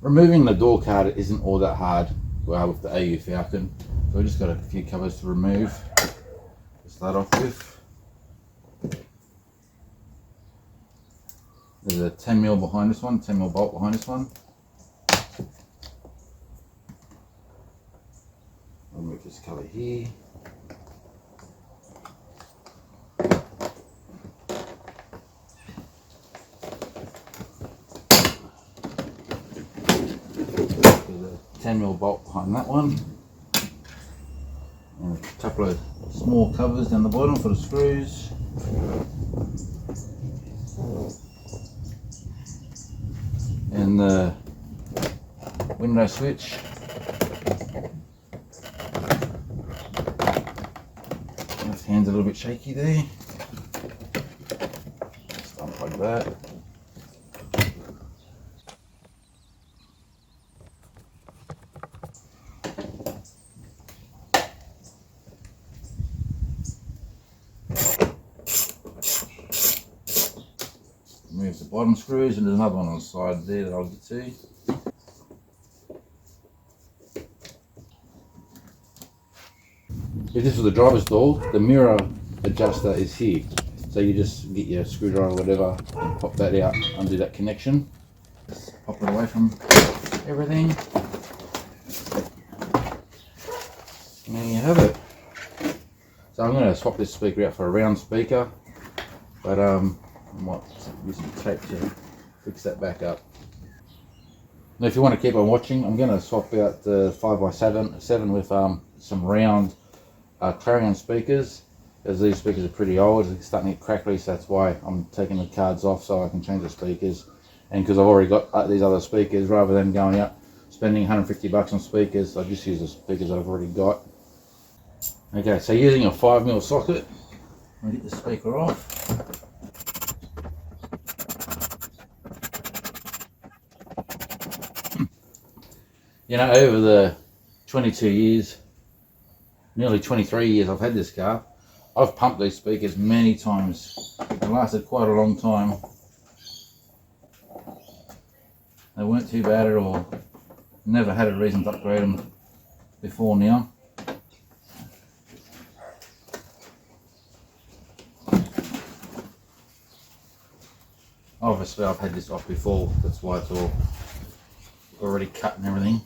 Removing the door card isn't all that hard with the AU Falcon. So we just got a few covers to remove to start off with. There's a 10mm behind this one, 10mm bolt behind this one. I'll remove this colour here. There's a 10mm bolt behind that one. And a couple of small covers down the bottom for the screws. And the window switch. Left hand's a little bit shaky there. Just unplug that. Remove the bottom screws, and there's another one on the side there that I'll get to. If this was a driver's door, the mirror adjuster is here. So you just get your screwdriver or whatever and pop that out, undo that connection. Just pop it away from everything. And there you have it. So I'm going to swap this speaker out for a round speaker, but I might use some tape to fix that back up. Now if you want to keep on watching, I'm going to swap out the 5x7 with some round Clarion speakers, as these speakers are pretty old. It's starting to get crackly, so that's why I'm taking the cards off so I can change the speakers. And because I've already got these other speakers, rather than going out spending 150 bucks on speakers, I just use the speakers that I've already got. Okay, so using a 5mm socket, I'll get the speaker off. You know, over the 22 years, nearly 23 years I've had this car, I've pumped these speakers many times. They lasted quite a long time. They weren't too bad at all. Never had a reason to upgrade them before now. Obviously I've had this off before, that's why it's all already cut and everything.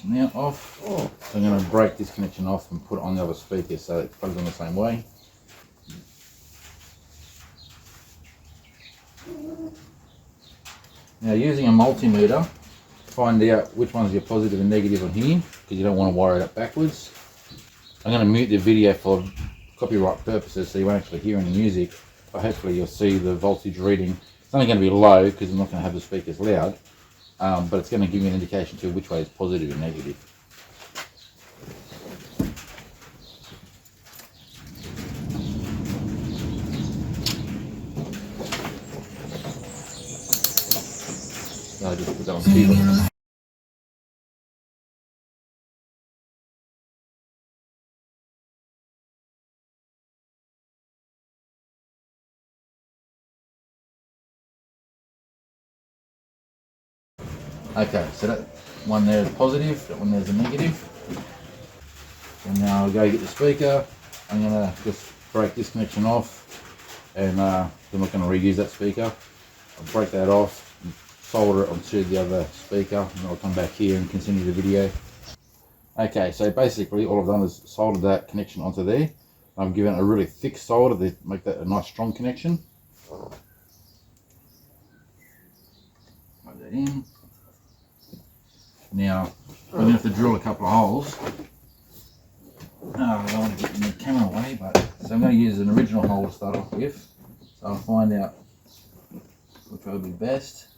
Now off. So I'm going to break this connection off and put it on the other speaker so it plugs on the same way. Now using a multimeter, find out which one's your positive and negative on here, because you don't want to wire it up backwards. I'm going to mute the video for copyright purposes so you won't actually hear any music, but hopefully you'll see the voltage reading. It's only going to be low because I'm not going to have the speakers loud. But it's going to give you an indication to which way is positive and negative. So I just put that on speaker. Okay, so that one there is positive, that one there is a negative. And now I'll go get the speaker. I'm going to just break this connection off, and then we're going to reuse that speaker. I'll break that off, and solder it onto the other speaker, and I'll come back here and continue the video. Okay, so basically all I've done is soldered that connection onto there. I'm giving it a really thick solder to make that a nice strong connection. Plug that in. Now, I'm going to have to drill a couple of holes. I don't want to get the camera away, but so I'm going to use an original hole to start off with. So I'll find out which will be best.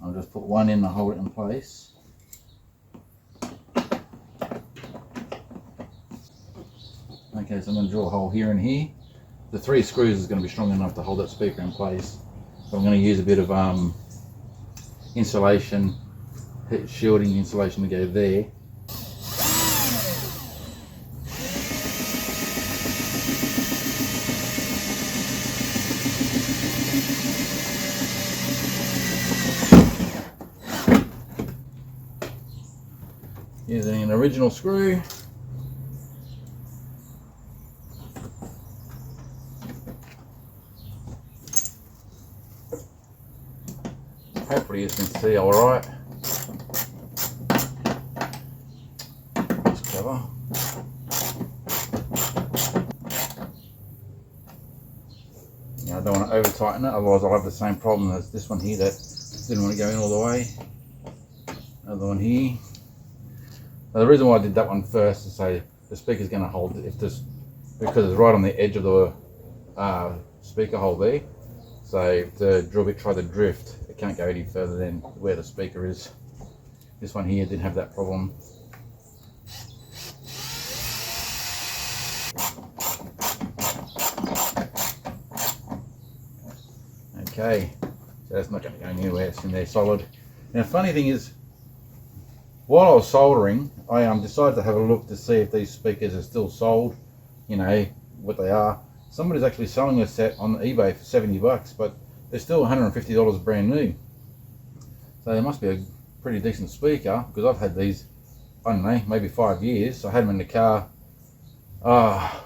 I'll just put one in to hold it in place. Okay, so I'm going to drill a hole here and here. The 3 screws is going to be strong enough to hold that speaker in place. So I'm going to use a bit of insulation, shielding insulation to go there. using an original screw. Hopefully you can see alright. This cover. I don't want to over tighten it, otherwise I'll have the same problem as this one here that didn't want to go in all the way. Another one here. Now the reason why I did that one first is so the speaker's going to hold it if this, because it's right on the edge of the speaker hole there. So if the drill bit tried to drift, it can't go any further than where the speaker is. This one here didn't have that problem. Okay, so that's not going to go anywhere, it's in there solid. Now the funny thing is, while I was soldering, I decided to have a look to see if these speakers are still sold, you know, what they are. Somebody's actually selling a set on eBay for 70 bucks, but they're still $150 brand new. So they must be a pretty decent speaker, because I've had these, I don't know, maybe 5 years. I had them in the car. I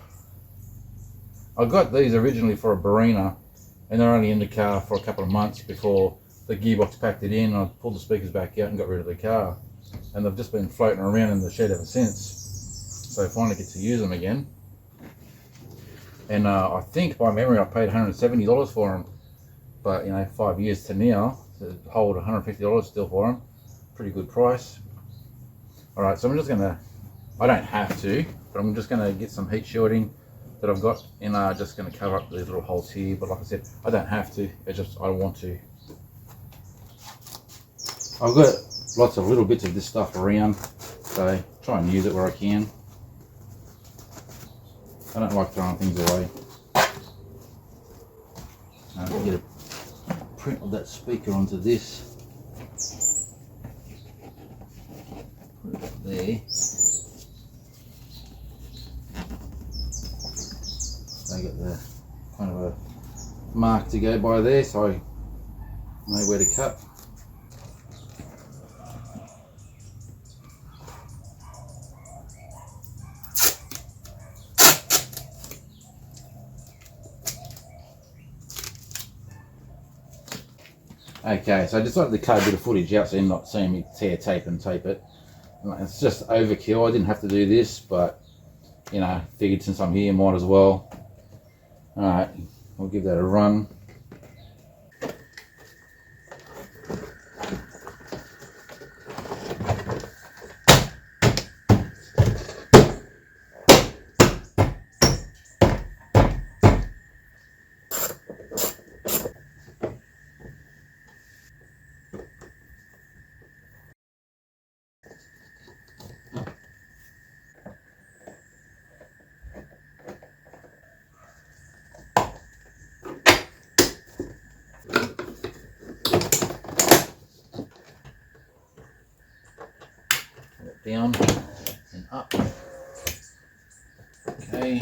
got these originally for a Barina, and they're only in the car for a couple of months before the gearbox packed it in. I pulled the speakers back out and got rid of the car, and they've just been floating around in the shed ever since. So I finally get to use them again. And I think by memory I paid $170 for them, but you know, 5 years to now to hold $150 still for them, pretty good price. All right, so I'm just gonna, I don't have to, but I'm just gonna get some heat shielding that I've got, and just going to cover up these little holes here. But like I said, I don't have to, it's just I want to. I've got lots of little bits of this stuff around, so try and use it where I can. I don't like throwing things away. Get a print of that speaker onto this. Put it up there. I got the kind of a mark to go by there, so I know where to cut. Okay, so I decided to cut a bit of footage out so you're not seeing me tear tape and tape it. It's just overkill. I didn't have to do this, but you know, figured since I'm here, might as well. Alright, we'll give that a run. Down and up. Okay.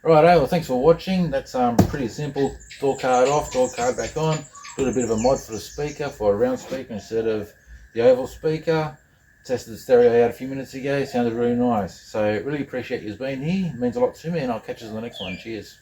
Righto, well thanks for watching. That's pretty simple. Door card off, door card back on. Did a bit of a mod for the speaker, for a round speaker instead of the oval speaker. Tested the stereo out a few minutes ago, sounded really nice. So really appreciate you being here, it means a lot to me, and I'll catch you in the next one. Cheers.